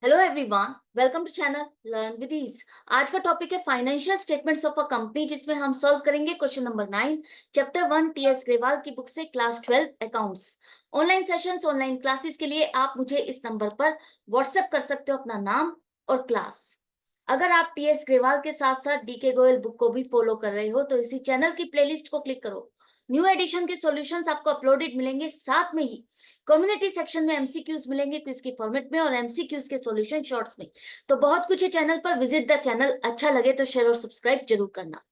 Hello everyone, welcome to channel learn with ease. आज का topic है financial statements of a company, जिसमें हम सॉल्व करेंगे question number 9, chapter 1 TS Grewal की बुक से, class 12 accounts. Online sessions, online classes के लिए आप मुझे इस नंबर पर व्हाट्सएप कर सकते हो अपना नाम और क्लास। अगर आप टीएस ग्रेवाल के साथ साथ डीके गोयल बुक को भी फॉलो कर रहे हो तो इसी चैनल की प्लेलिस्ट को क्लिक करो। न्यू एडिशन के सॉल्यूशंस आपको अपलोडेड मिलेंगे, साथ में ही कम्युनिटी सेक्शन में एमसीक्यूज मिलेंगे क्विज की फॉर्मेट में और एमसीक्यूज के सॉल्यूशन शॉर्ट्स में। तो बहुत कुछ है चैनल पर, विजिट द चैनल। अच्छा लगे तो शेयर और सब्सक्राइब जरूर करना।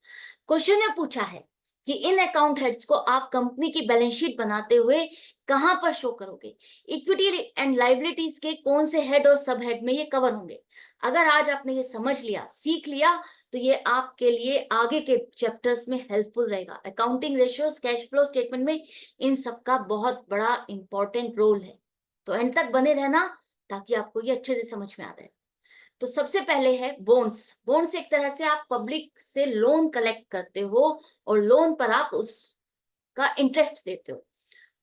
क्वेश्चन में पूछा है कि इन अकाउंट हेड्स को आप कंपनी की बैलेंस शीट बनाते हुए कहां पर शो करोगे। इक्विटी एंड लाइबिलिटीज के कौन से हेड और सब हेड में ये कवर होंगे। अगर आज आपने ये समझ लिया, सीख लिया, तो ये आपके लिए आगे के चैप्टर्स में हेल्पफुल रहेगा। Accounting ratios, cash flow statement में इन सब का बहुत बड़ा इंपॉर्टेंट रोल है। तो एंड तक बने रहना ताकि आपको ये अच्छे से समझ में आ जाए। तो सबसे पहले है बोन्स। बोन्स एक तरह से आप पब्लिक से लोन कलेक्ट करते हो और लोन पर आप उसका इंटरेस्ट देते हो।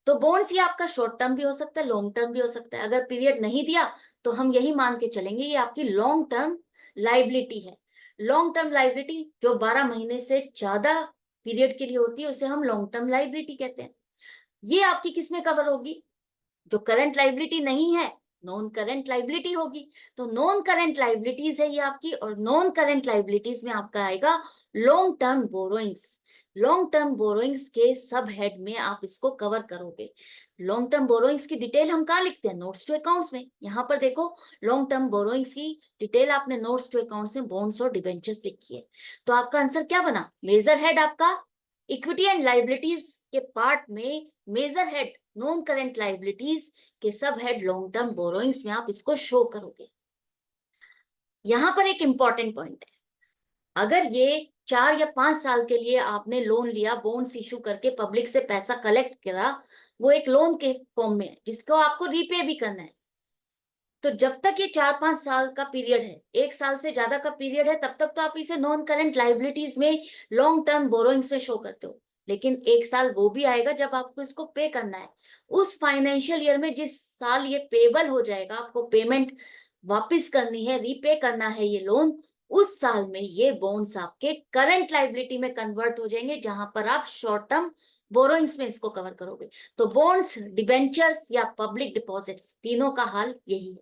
तो बोन्स ये आपका शॉर्ट टर्म भी हो सकता है, लॉन्ग टर्म भी हो सकता है। अगर पीरियड नहीं दिया तो हम यही मान के चलेंगे ये आपकी लॉन्ग टर्म लाइबिलिटी है। लॉन्ग टर्म लाइबिलिटी जो 12 महीने से ज्यादा पीरियड के लिए होती है उसे हम लॉन्ग टर्म लाइबिलिटी कहते हैं। ये आपकी किस में कवर होगी? जो करंट लाइबिलिटी नहीं है, नॉन करंट लाइबिलिटी होगी। तो नॉन करंट लाइबिलिटीज है ये आपकी, और नॉन करंट लाइबिलिटीज में आपका आएगा long term borrowings. Long term borrowings के सब हेड में आप इसको कवर करोगे। लॉन्ग टर्म बोरोइंग्स की डिटेल हम कहाँ लिखते हैं? नोट्स टू अकाउंट्स में। यहाँ पर देखो, लॉन्ग टर्म बोरोइंग्स की डिटेल आपने नोट्स टू अकाउंट्स में बॉन्ड्स और डिबेंचर्स लिखी है। तो आपका आंसर क्या बना? मेजर हेड आपका इक्विटी एंड लाइबिलिटीज के पार्ट में major head non current liabilities के sub head long term borrowings में आप इसको शो करोगे। यहां पर एक इंपॉर्टेंट पॉइंट है, अगर ये 4 या 5 साल के लिए आपने लोन लिया, बॉन्ड्स इशू करके पब्लिक से पैसा कलेक्ट करा, वो एक लोन के फॉर्म में है जिसको आपको रीपे भी करना है। तो जब तक ये 4-5 साल का पीरियड है, 1 साल से ज्यादा का पीरियड है, तब तक तो आप इसे नॉन करंट लाइबिलिटीज में लॉन्ग टर्म बोरोइंग्स में शो करते हो। लेकिन 1 साल वो भी आएगा जब आपको इसको पे करना है। उस फाइनेंशियल ईयर में जिस साल ये पेबल हो जाएगा, आपको पेमेंट वापस करनी है, रीपे करना है ये लोन, उस साल में ये बॉन्ड्स आपके करंट लाइबिलिटी में कन्वर्ट हो जाएंगे, जहां पर आप शॉर्ट टर्म बोरोइंग्स में इसको कवर करोगे। तो बॉन्ड्स, डिबेंचर्स या पब्लिक डिपॉजिट्स, तीनों का हाल यही है,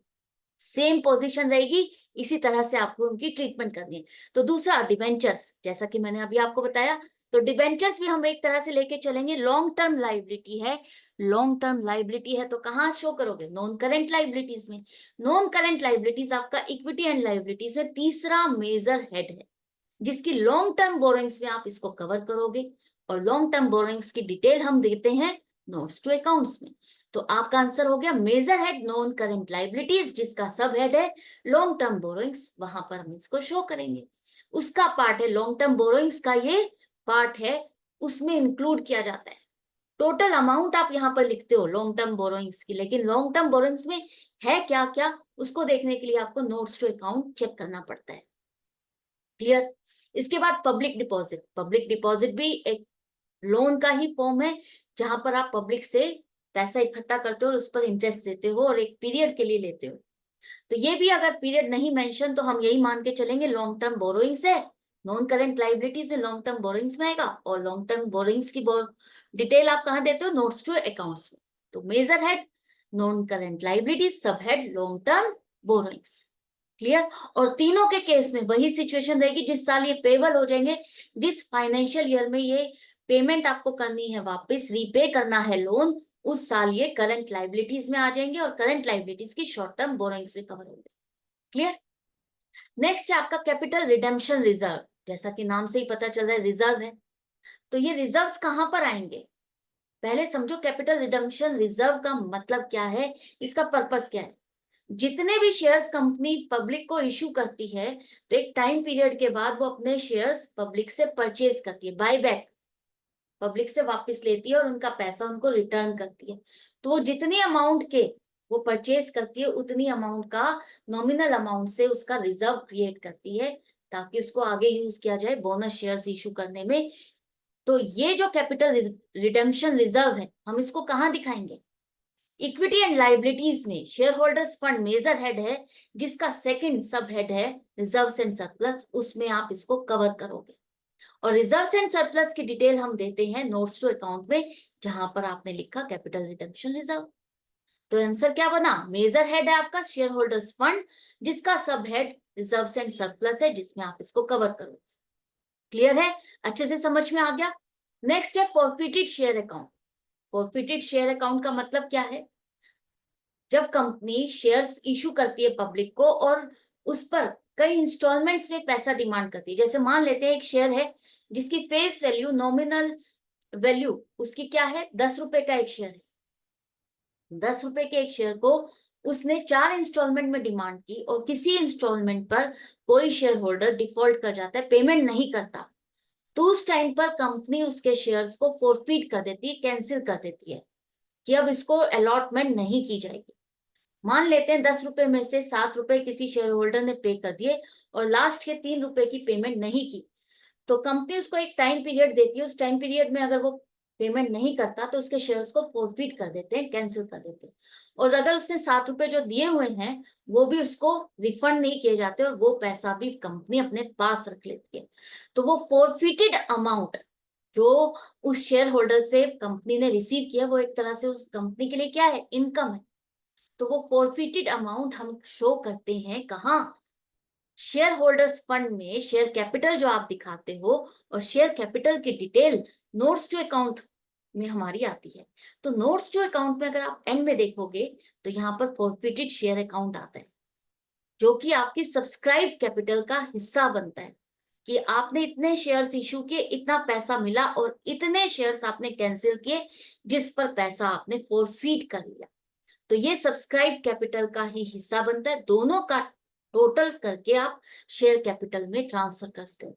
सेम पोजीशन रहेगी। इसी तरह से आपको उनकी ट्रीटमेंट करनी है। तो दूसरा डिबेंचर्स, जैसा कि मैंने अभी आपको बताया, तो डिबेंचर्स भी हम एक तरह से लेके चलेंगे, लॉन्ग टर्म लाइबिलिटी है। लॉन्ग टर्म लाइबिलिटी है तो कहाँ शो करोगे? नॉन करेंट लाइबिलिटीज में। नॉन करेंट लाइबिलिटीज आपका इक्विटी एंड लाइबिलिटीज में तीसरा मेजर हेड है, जिसकी लॉन्ग टर्म बोरोइंग्स में आप इसको कवर करोगे। और लॉन्ग टर्म बोरोइंग्स की डिटेल हम देते हैं नोट्स टू अकाउंट्स में। तो आपका आंसर हो गया major head non current liabilities, जिसका सब हेड है लॉन्ग टर्म बोरोइंग्स, वहां पर हम इसको शो करेंगे। उसका पार्ट है लॉन्ग टर्म बोरोइंग्स का, ये पार्ट है, उसमें इंक्लूड किया जाता है। टोटल अमाउंट आप यहाँ पर लिखते हो लॉन्ग टर्म बोरोइंग्स की, लेकिन लॉन्ग टर्म बोरोइंग्स में है क्या क्या, उसको देखने के लिए आपको नोट्स टू अकाउंट चेक करना पड़ता है। क्लियर? इसके बाद पब्लिक डिपॉजिट। पब्लिक डिपॉजिट भी एक लोन का ही फॉर्म है, जहां पर आप पब्लिक से पैसा इकट्ठा करते हो और उस पर इंटरेस्ट देते हो और एक पीरियड के लिए लेते हो। तो ये भी अगर पीरियड नहीं मेंशन तो हम यही मान के चलेंगे लॉन्ग टर्म बोरोइंग्स है। नॉन करेंट लाइबिलिटीज में लॉन्ग टर्म बोरोइंग्स में आएगा, और लॉन्ग टर्म बोरोइंग्स की डिटेल आप कहाँ देते हो? नोट्स टू अकाउंट्स में। तो major head non current liabilities, sub head long term borrowings. Clear? और तीनों के केस में वही सिचुएशन रहेगी, जिस साल ये पेबल हो जाएंगे, जिस फाइनेंशियल ईयर में ये पेमेंट आपको करनी है, वापस रीपे करना है लोन, उस साल ये करंट लाइबिलिटीज में आ जाएंगे और करंट लाइबिलिटीज की शॉर्ट टर्म बोरोइंग्स में कवर होंगे। क्लियर? नेक्स्ट है आपका कैपिटल रिडेम्पशन रिजर्व। जैसा कि नाम से ही पता चल रहा है, रिजर्व है। तो ये रिजर्व्स कहां पर आएंगे? पहले समझो कैपिटल रिडेम्पशन रिजर्व का मतलब क्या है, इसका पर्पस क्या है। जितने भी शेयर्स कंपनी पब्लिक को इशू करती है, तो एक टाइम पीरियड के बाद वो अपने शेयर्स पब्लिक से परचेज करती है, बाय बैक, पब्लिक से वापस लेती है और उनका पैसा उनको रिटर्न करती है। तो वो जितनी अमाउंट के वो परचेज करती है, उतनी अमाउंट का नॉमिनल अमाउंट से उसका रिजर्व क्रिएट करती है, ताकि उसको आगे यूज किया जाए बोनस शेयर्स इशू करने में। तो ये जो कैपिटल रिडेम्पशन रिजर्व है, हम इसको कहाँ दिखाएंगे? इक्विटी एंड लाइबिलिटीज में share holders fund major head है, जिसका सेकंड सब हेड है रिजर्व्स एंड सरप्लस, उसमें आप इसको कवर करोगे। और रिजर्व्स एंड सरप्लस की डिटेल हम देते हैं नोट्स टू अकाउंट में, जहां पर आपने लिखा कैपिटल रिडक्शन रिजर्व। तो आंसर क्या बना? मेजर हेड है आपका शेयर होल्डर्स फंड, जिसका sub head reserves and surplus है, जिसमें आप इसको कवर करोगे। क्लियर है? अच्छे से समझ में आ गया। नेक्स्ट है forfeited share account. Forfeited share account का मतलब क्या है? जब कंपनी शेयर्स इशू करती है पब्लिक को और उस पर कई इंस्टॉलमेंट्स में पैसा डिमांड करती है। जैसे मान लेते हैं एक शेयर है जिसकी फेस वैल्यू, नॉमिनल वैल्यू उसकी क्या है, 10 रुपए का एक शेयर है। 10 रुपए के एक शेयर को उसने 4 इंस्टॉलमेंट में डिमांड की और किसी इंस्टॉलमेंट पर कोई शेयर होल्डर डिफॉल्ट कर जाता है, पेमेंट नहीं करता, तो उस टाइम पर कंपनी उसके शेयर्स को फोरफीट कर देती है, कैंसिल कर देती है कि अब इसको अलॉटमेंट नहीं की जाएगी। मान लेते हैं 10 रुपए में से 7 रुपए किसी शेयर होल्डर ने पे कर दिए और लास्ट के 3 रुपए की पेमेंट नहीं की, तो कंपनी उसको एक टाइम पीरियड देती है। उस टाइम पीरियड में अगर वो पेमेंट नहीं करता तो उसके शेयर्स को फोरफीट कर देते हैं, कैंसिल कर देते हैं। और अगर उसने 7 रुपए जो दिए हुए हैं वो भी उसको रिफंड नहीं किए जाते और वो पैसा भी कंपनी अपने पास रख लेती है। तो वो फोरफिटेड अमाउंट जो उस शेयर होल्डर से कंपनी ने रिसीव किया, वो एक तरह से उस कंपनी के लिए क्या है, इनकम है। तो वो फॉरफिटेड अमाउंट हम शो करते हैं कहाँ? शेयर होल्डर्स फंड में शेयर कैपिटल जो आप दिखाते हो, और शेयर कैपिटल की डिटेल नोट्स टू अकाउंट में हमारी आती है। तो नोट्स टू अकाउंट में अगर आप एंड में देखोगे तो यहाँ पर फॉरफिटेड शेयर अकाउंट आता है, जो कि आपकी सब्सक्राइब कैपिटल का हिस्सा बनता है कि आपने इतने शेयर्स इशू किए, इतना पैसा मिला और इतने शेयर्स आपने कैंसिल किए जिस पर पैसा आपने फॉरफिट कर लिया। तो ये सब्सक्राइब कैपिटल का ही हिस्सा बनता है, दोनों का टोटल करके आप शेयर कैपिटल में ट्रांसफर करते हो।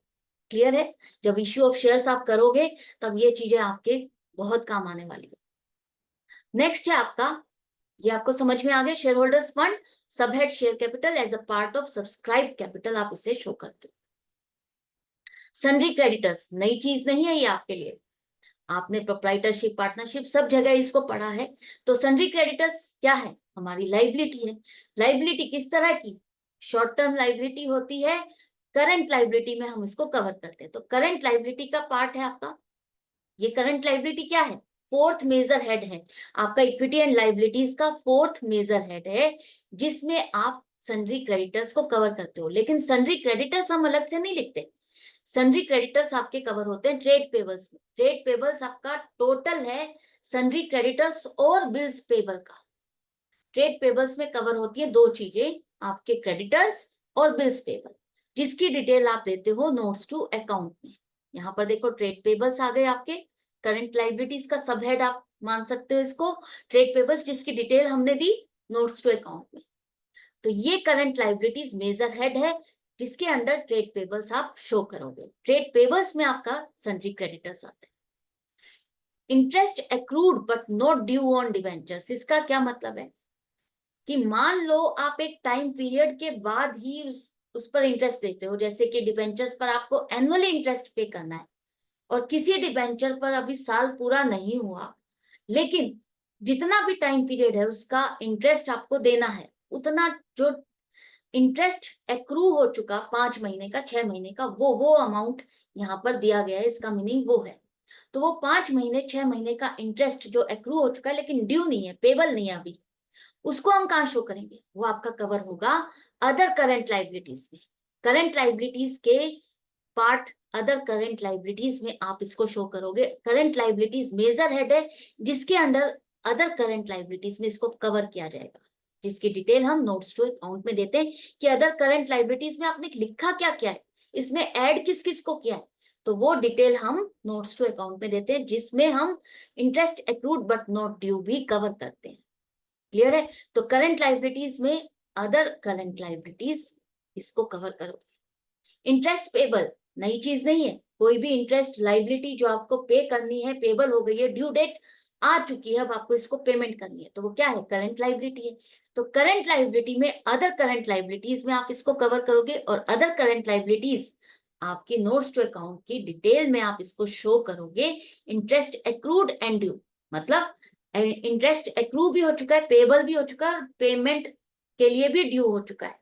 क्लियर है? जब इश्यू ऑफ शेयर्स आप करोगे तब ये चीजें आपके बहुत काम आने वाली है। नेक्स्ट है आपका, ये आपको समझ में आ गया, share holders fund sub head share capital as a part of subscribe capital आप इसे शो करते हो। सन्ड्री क्रेडिटर्स नई चीज नहीं है ये आपके लिए, आपने प्रोप्राइटरशिप, पार्टनरशिप सब जगह इसको पढ़ा है। तो सन्ड्री क्रेडिटर्स क्या है? हमारी लाइबिलिटी है। लाइबिलिटी किस तरह की? शॉर्ट टर्म लाइबिलिटी होती है, करंट लाइबिलिटी में हम इसको कवर करते हैं। तो करंट लाइबिलिटी का पार्ट है आपका ये। करंट लाइबिलिटी क्या है? फोर्थ मेजर हेड है आपका, इक्विटी एंड लाइबिलिटीज का फोर्थ मेजर हेड है, जिसमें आप सन्ड्री क्रेडिटर्स को कवर करते हो। लेकिन सन्ड्री क्रेडिटर्स हम अलग से नहीं लिखते। सन्ड्री क्रेडिटर्स आपके कवर होते हैं ट्रेड पेबल्स में। ट्रेड पेबल्स आपका टोटल है सन्ड्री क्रेडिटर्स और बिल्स पेबल का। ट्रेड पेबल्स में कवर होती है दो चीजें, आपके क्रेडिटर्स और बिल्स पेबल, जिसकी डिटेल आप देते हो नोट्स टू अकाउंट में। यहाँ पर देखो ट्रेड पेबल्स आ गए आपके, करंट लाइबिलिटीज का सब हेड आप मान सकते हो इसको, ट्रेड पेबल्स जिसकी डिटेल हमने दी नोट्स टू अकाउंट में। तो ये करंट लाइबिलिटीज मेजर हेड है, जिसके अंडर ट्रेड पेबल्स आप शो करोगे। ट्रेड पेबल्स में आपका सन्ड्री क्रेडिटर्स आते हैं। Interest accrued but not due on debentures, इसका क्या मतलब है कि मान लो आप एक टाइम पीरियड के बाद ही उस पर इंटरेस्ट देते हो, जैसे कि डिवेंचर्स पर आपको एनुअली इंटरेस्ट पे करना है और किसी डिवेंचर पर अभी साल पूरा नहीं हुआ, लेकिन जितना भी टाइम पीरियड है उसका इंटरेस्ट आपको देना है, उतना जो इंटरेस्ट एक्रू हो चुका 5 महीने का, 6 महीने का, वो अमाउंट यहाँ पर दिया गया है। इसका मीनिंग वो है। तो वो 5 महीने 6 महीने का इंटरेस्ट जो एक्रू हो चुका है लेकिन ड्यू नहीं है, पेबल नहीं है अभी, उसको हम कहाँ शो करेंगे? वो आपका कवर होगा अदर करंट लाइबिलिटीज में। करंट लाइबिलिटीज के पार्ट अदर करंट लाइबिलिटीज में आप इसको शो करोगे। करंट लाइबिलिटीज मेजर हेड है, जिसके अंडर अदर करंट लाइबिलिटीज में इसको कवर किया जाएगा, जिसकी डिटेल हम नोट्स टू अकाउंट में देते हैं कि अदर करंट लाइबिलिटीज में आपने लिखा क्या क्या है, इसमें ऐड किस किस को किया है, तो वो डिटेल हम नोट्स टू अकाउंट में देते हैं, जिसमें हम interest accrued but not due भी कवर करते हैं। क्लियर है? तो करंट लाइबिलिटीज में अदर करंट लाइबिलिटीज इसको कवर करोगे। इंटरेस्ट पेबल नई चीज नहीं है, कोई भी इंटरेस्ट लाइबिलिटी जो आपको पे करनी है, पेबल हो गई है, ड्यू डेट आ चुकी है, अब आपको इसको पेमेंट करनी है, तो वो क्या है? करंट लाइबिलिटी है। तो करंट लाइबिलिटी में अदर करंट लाइबिलिटीज में आप इसको कवर करोगे, और अदर करंट लाइबिलिटीज आपकी नोट्स टू अकाउंट की डिटेल में आप इसको शो करोगे इंटरेस्ट एक्रूड एंड ड्यू। मतलब इंटरेस्ट एक्रू भी हो चुका है, पेबल भी हो चुका है, और पेमेंट के लिए भी ड्यू हो चुका है।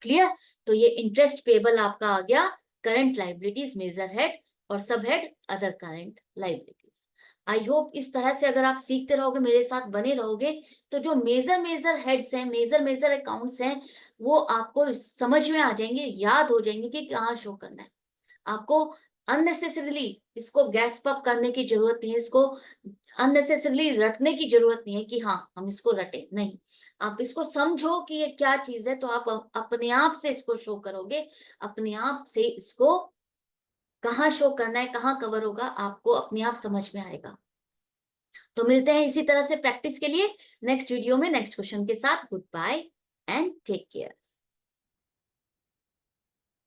क्लियर? तो ये इंटरेस्ट पेबल आपका आ गया करंट लाइबिलिटीज मेजर हेड, और सब head other current liabilities. I hope इस तरह से अगर आप सीखते रहोगे, मेरे साथ बने रहोगे, तो जो मेजर मेजर हेड्स हैं, मेजर मेजर अकाउंट्स हैं, वो आपको समझ में आ जाएंगे, याद हो जाएंगे कि कहाँ शो करना है। आपको अननेसेसरीली इसको गैस अप करने की जरूरत नहीं है, इसको अननेसेसरीली रटने की जरूरत नहीं है कि हाँ हम इसको रटे, नहीं। आप इसको समझो कि ये क्या चीज है, तो आप अपने आप से इसको शो करोगे, अपने आप से इसको कहाँ शो करना है, कहाँ कवर होगा, आपको अपने आप समझ में आएगा। तो मिलते हैं इसी तरह से प्रैक्टिस के लिए नेक्स्ट वीडियो में नेक्स्ट क्वेश्चन के साथ। Good bye and take care.